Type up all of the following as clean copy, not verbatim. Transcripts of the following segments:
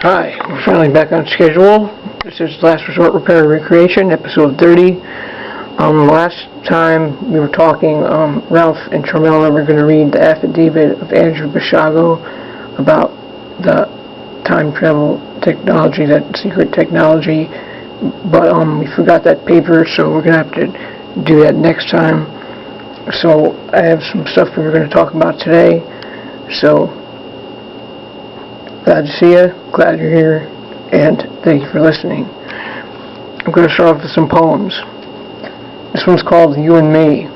Hi, we're finally back on schedule. This is Last Resort Repair and Recreation, episode 30. Last time we were talking, Ralph and Charmella were going to read the affidavit of Andrew Bashago about the time travel technology, that secret technology, but we forgot that paper, so we're going to have to do that next time. So I have some stuff we were going to talk about today, so glad to see you, glad you're here, and thank you for listening. I'm going to start off with some poems. This one's called You and Me.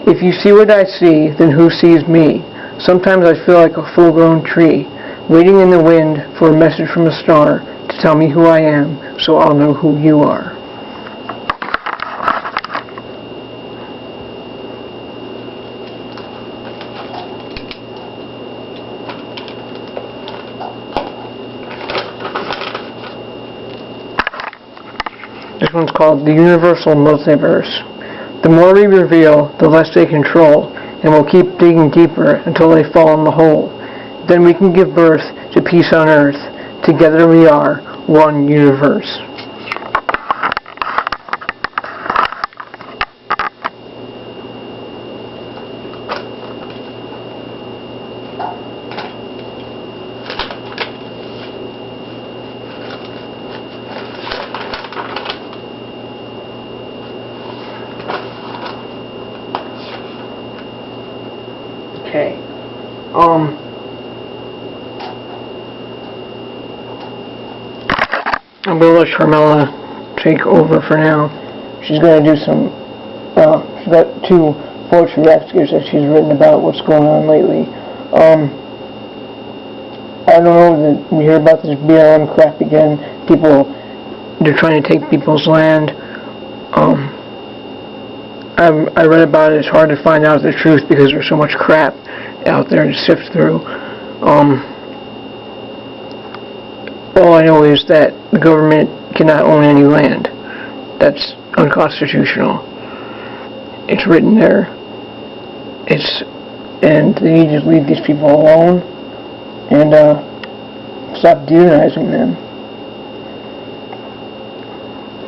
If you see what I see, then who sees me? Sometimes I feel like a full-grown tree, waiting in the wind for a message from a star to tell me who I am, so I'll know who you are. This one's called The Universal Multiverse. The more we reveal, the less they control, and we'll keep digging deeper until they fall in the hole. Then we can give birth to peace on Earth. Together we are one universe. Okay. I'm going to let Charmella take over for now. She's going to do some, she's got 2 poetry rescues that she's written about what's going on lately. I don't know that we hear about this BLM crap again. They're trying to take people's land. I read about it. It's hard to find out the truth because there's so much crap out there to sift through. All I know is that the government cannot own any land. That's unconstitutional. It's written there. And they need to leave these people alone and stop demonizing them.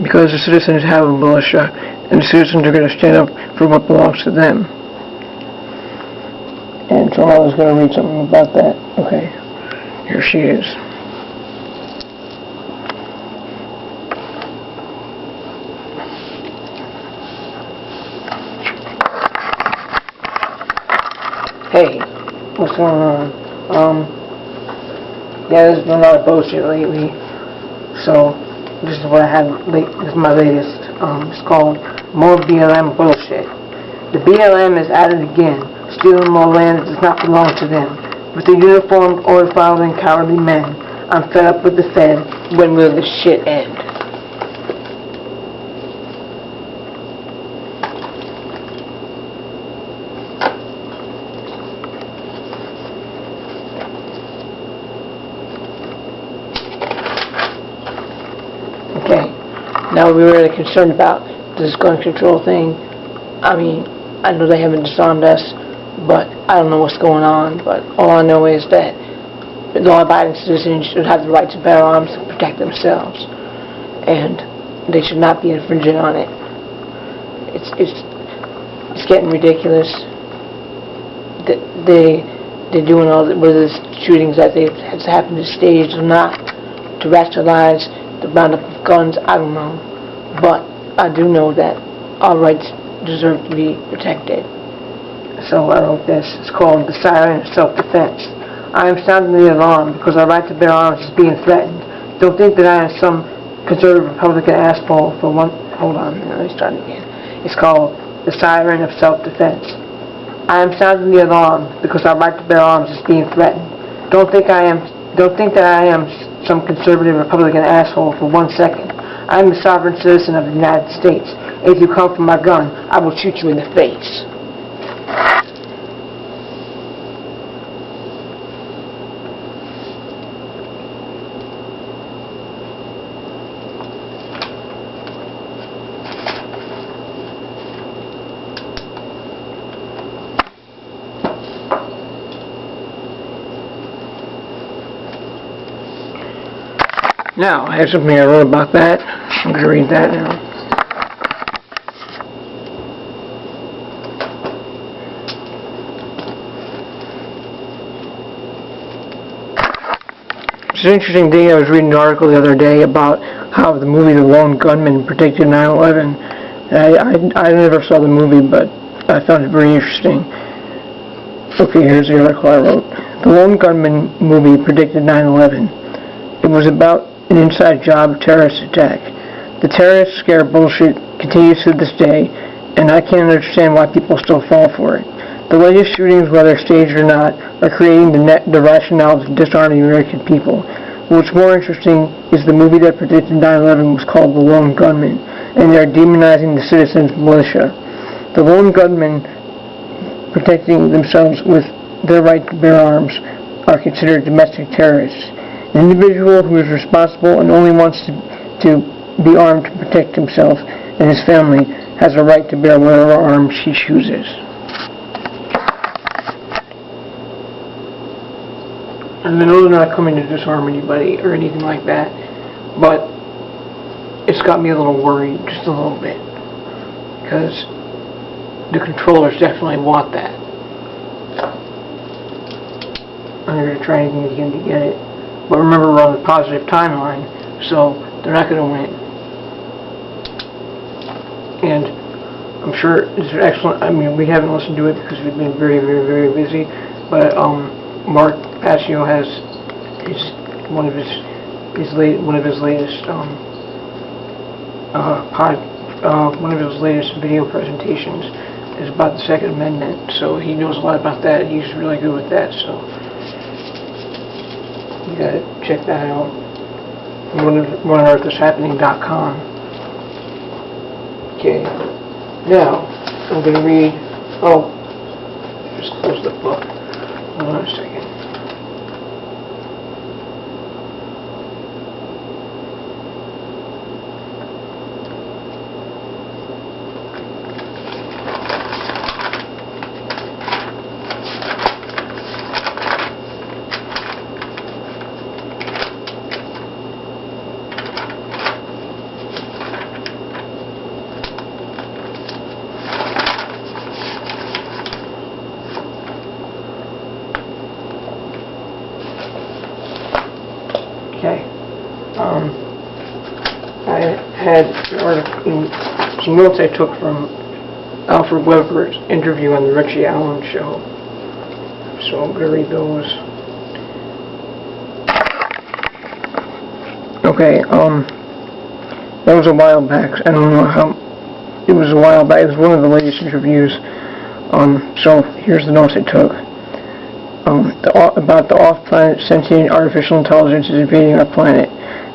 Because the citizens have a militia, and the citizens are going to stand up for what belongs to them. And Charmella's going to read something about that. Okay, here she is. Hey, what's going on? Yeah, there's been a lot of bullshit lately, so this is what I had this is my latest. It's called More BLM Bullshit. The BLM is at it again, stealing more land that does not belong to them. With the uniformed, oil-following, cowardly men, I'm fed up with the Fed. When will this shit end? Now we were really concerned about this gun control thing. I mean, I know they haven't disarmed us, but I don't know what's going on. But all I know is that law-abiding citizens should have the right to bear arms to protect themselves, and they should not be infringing on it. It's getting ridiculous. They're doing all the, whether the shootings that has happened to stage or not, to rationalize the roundup of guns, I don't know. But I do know that our rights deserve to be protected. So I wrote this. It's called The Siren of Self-Defense. I am sounding the alarm because our right to bear arms is being threatened. Don't think that I am some conservative Republican asshole for one. Hold on, let me start again. It's called The Siren of Self-Defense. I am sounding the alarm because our right to bear arms is being threatened. Don't think that I am some conservative Republican asshole for 1 second. I am the sovereign citizen of the United States. If you come for my gun, I will shoot you in the face. Now, I have something I wrote about that. I'm going to read that now. It's an interesting thing. I was reading an article the other day about how the movie The Lone Gunman predicted 9/11. I never saw the movie, but I found it very interesting. Okay, here's the article I wrote. The Lone Gunman movie predicted 9/11. It was about an inside job terrorist attack. The terrorist scare bullshit continues to this day, and I can't understand why people still fall for it. The latest shootings, whether staged or not, are creating the rationale to disarm the American people. What's more interesting is the movie that predicted 9/11 was called The Lone Gunman, and they are demonizing the citizens' militia. The lone gunmen protecting themselves with their right to bear arms are considered domestic terrorists. An individual who is responsible and only wants to be armed to protect himself and his family has a right to bear whatever arms he chooses. And I know they're not coming to disarm anybody or anything like that, but it's got me a little worried, just a little bit, because the controllers definitely want that. I'm going to try anything again to get it. But remember, we're on the positive timeline, so they're not going to win. And I'm sure it's excellent. I mean, we haven't listened to it because we've been very, very, very busy. But Mark Passio has one of his latest video presentations is about the Second Amendment. So he knows a lot about that. He's really good with that. So you gotta check that out. OneOnEarthIsHappening.com. Okay. Now I'm gonna read. Oh, just close the book. Hold on a second. I had some notes I took from Alfred Webre's interview on the Richie Allen Show, so I'm going to read those. Okay, that was a while back. I don't know how. It was a while back. It was one of the latest interviews. So here's the notes I took. About the off-planet sentient artificial intelligence is invading our planet.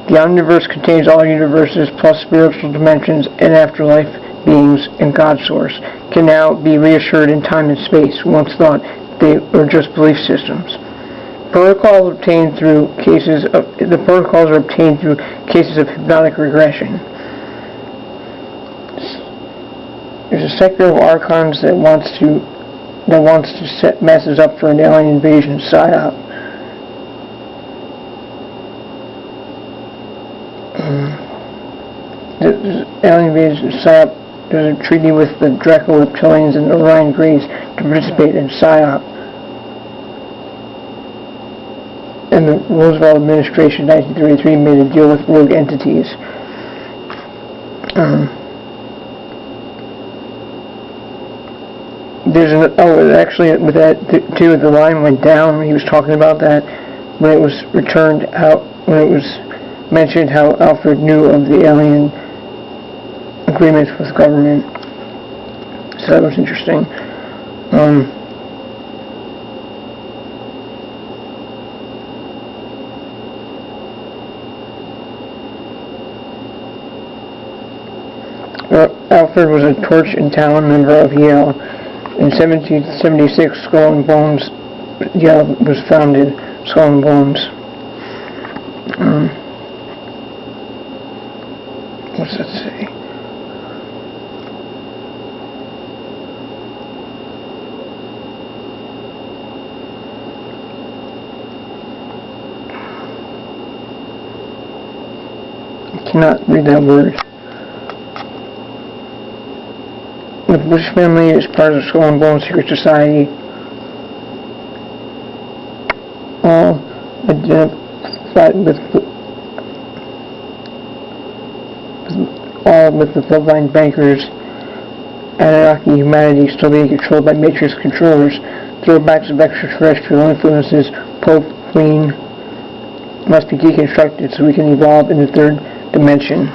The Omniverse contains all universes plus spiritual dimensions and afterlife beings, and God's source can now be reassured in time and space. Once thought they were just belief systems. Protocols are obtained through cases of hypnotic regression. There's a sector of archons that wants to set masses up for an alien invasion psyop. The alien invasion psyop. There's a treaty with the Draco Reptilians and the Orion Greys to participate in psyop. And the Roosevelt administration in 1933 made a deal with rogue entities. Actually, with that too, the line went down when he was talking about that. When it was returned out, when it was mentioned how Alfred knew of the alien agreements with government. So that was interesting. Alfred was a Torch and Talon member of Yale. In 1776, Skull and Bones, Yale was founded. Skull and Bones. What's that say? I cannot read that word. The Bush family is part of the Skull and Bones Secret Society. All identified with the bloodline bankers. Anunnaki humanity still being controlled by Matrix controllers. Throwbacks of extraterrestrial influences. Pope, Queen must be deconstructed so we can evolve in the third dimension.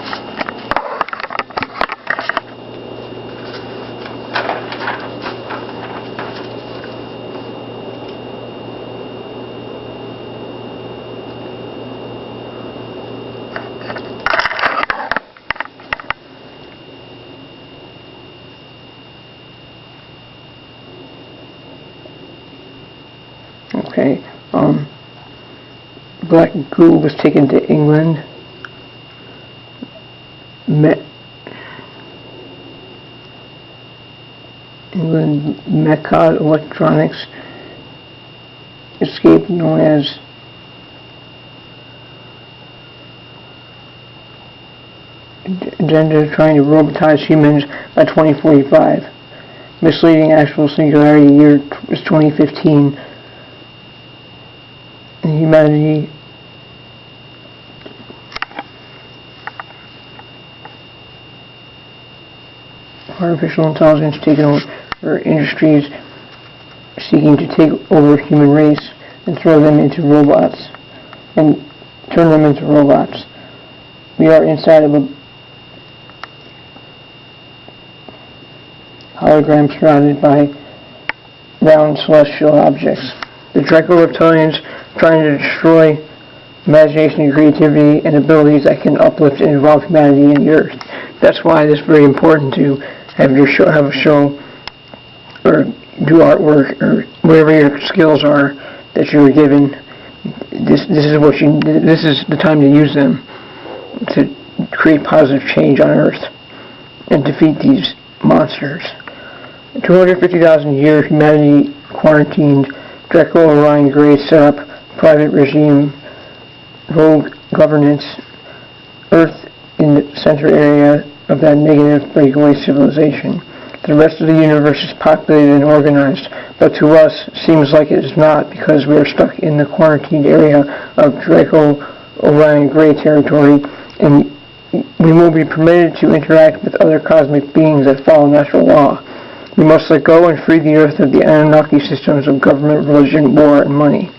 Okay, Black Goo was taken to England. Mecca Electronics escape known as agenda trying to robotize humans by 2045. Misleading actual singularity year is 2015. Humanity artificial intelligence taking over industries, seeking to take over human race and throw them into robots and turn them into robots. We are inside of a hologram surrounded by round celestial objects. The Draco-Reptilians trying to destroy imagination and creativity and abilities that can uplift and evolve humanity and the earth. That's why it's very important to have a show, or do artwork, or whatever your skills are that you were given. This is the time to use them to create positive change on Earth and defeat these monsters. 250,000 years humanity quarantined. Draco Orion Grey set up private regime, rogue governance, Earth in the center area of that negative breakaway civilization. The rest of the universe is populated and organized, but to us seems like it is not because we are stuck in the quarantined area of Draco Orion Grey territory, and we will be permitted to interact with other cosmic beings that follow natural law. We must let go and free the Earth of the Anunnaki systems of government, religion, war, and money.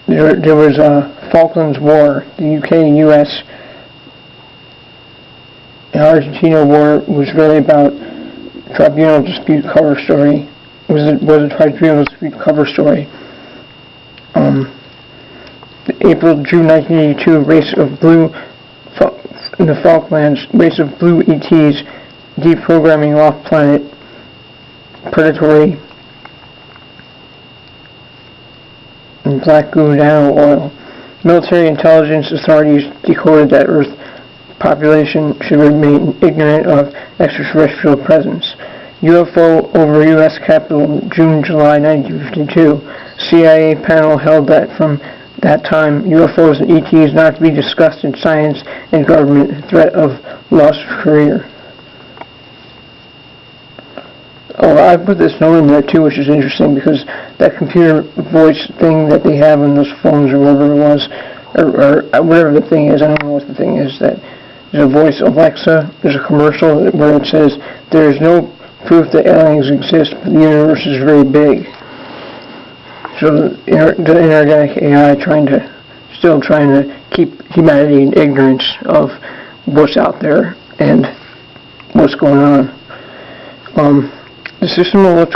There was a Falklands War. The UK and US and Argentina War was really about tribunal dispute cover story. Was a tribunal dispute cover story. The April-June 1982 race of blue in the Falklands, race of blue ETs deprogramming off planet predatory and black goo nano oil. Military intelligence authorities decoded that Earth population should remain ignorant of extraterrestrial presence. UFO over U.S. Capitol, June-July 1952. CIA panel held that from that time, UFOs and ETs not to be discussed in science and government, threat of loss of career. Oh, I put this note in there too, which is interesting because that computer voice thing that they have on those phones or whatever it was, or whatever the thing is, I don't know what the thing is, that there's a voice Alexa, there's a commercial where it says, there is no proof that aliens exist, but the universe is very big. So the inorganic AI still trying to keep humanity in ignorance of what's out there and what's going on. The system will lift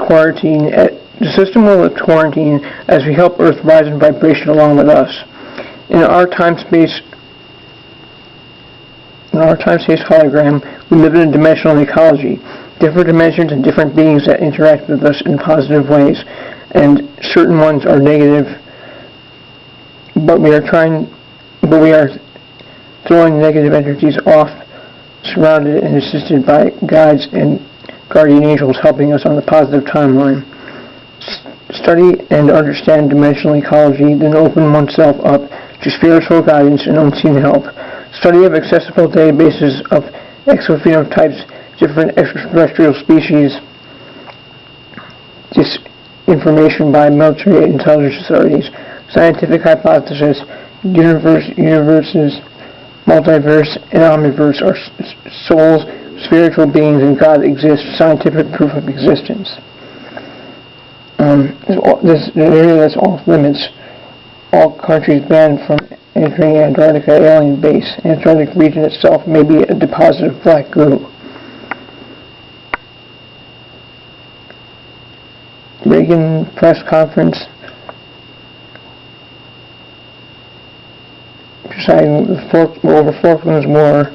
quarantine as we help Earth rise in vibration along with us. In our time-space hologram, we live in a dimensional ecology, different dimensions and different beings that interact with us in positive ways, and certain ones are negative, but we are throwing negative energies off, surrounded and assisted by guides and guardian angels helping us on the positive timeline. Study and understand dimensional ecology, then open oneself up to spiritual guidance and unseen help. Study of accessible databases of exophenotypes, different extraterrestrial species, this information by military intelligence authorities, scientific hypothesis, universes, multiverse, and omniverse are souls, spiritual beings, and God exists, scientific proof of existence. This area that's off limits. All countries banned from entering Antarctica alien base. Antarctic region itself may be a deposit of black goo. Reagan press conference presiding over Falklands War.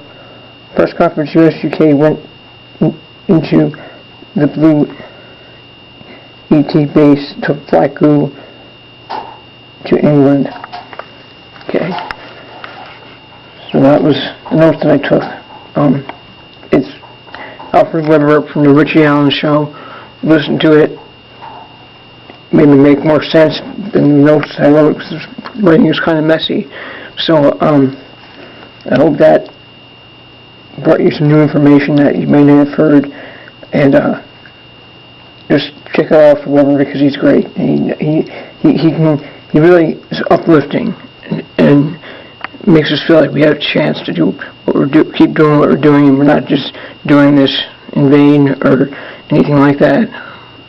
Press conference US-UK went into the blue ET base, took black goo to England. Okay. So that was the notes that I took. It's Alfred Webre from the Richie Allen Show. Listen to it. Maybe make more sense than the notes I wrote, because the writing is kind of messy. So I hope that brought you some new information that you may not have heard, and just check it out for Weber, because he's great. He really is uplifting and makes us feel like we have a chance to do what keep doing what we're doing, and we're not just doing this in vain or anything like that.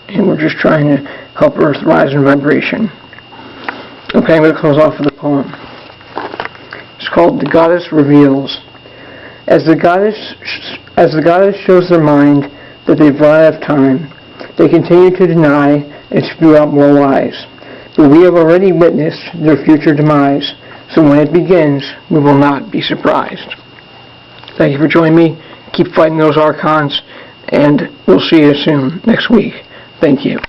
And we're just trying to help Earth rise in vibration. Okay, I'm going to close off with a poem. It's called "The Goddess Reveals." As the goddess shows their mind that they've run out of time, they continue to deny and spew out more lies. But we have already witnessed their future demise, so when it begins, we will not be surprised. Thank you for joining me. Keep fighting those archons, and we'll see you soon next week. Thank you.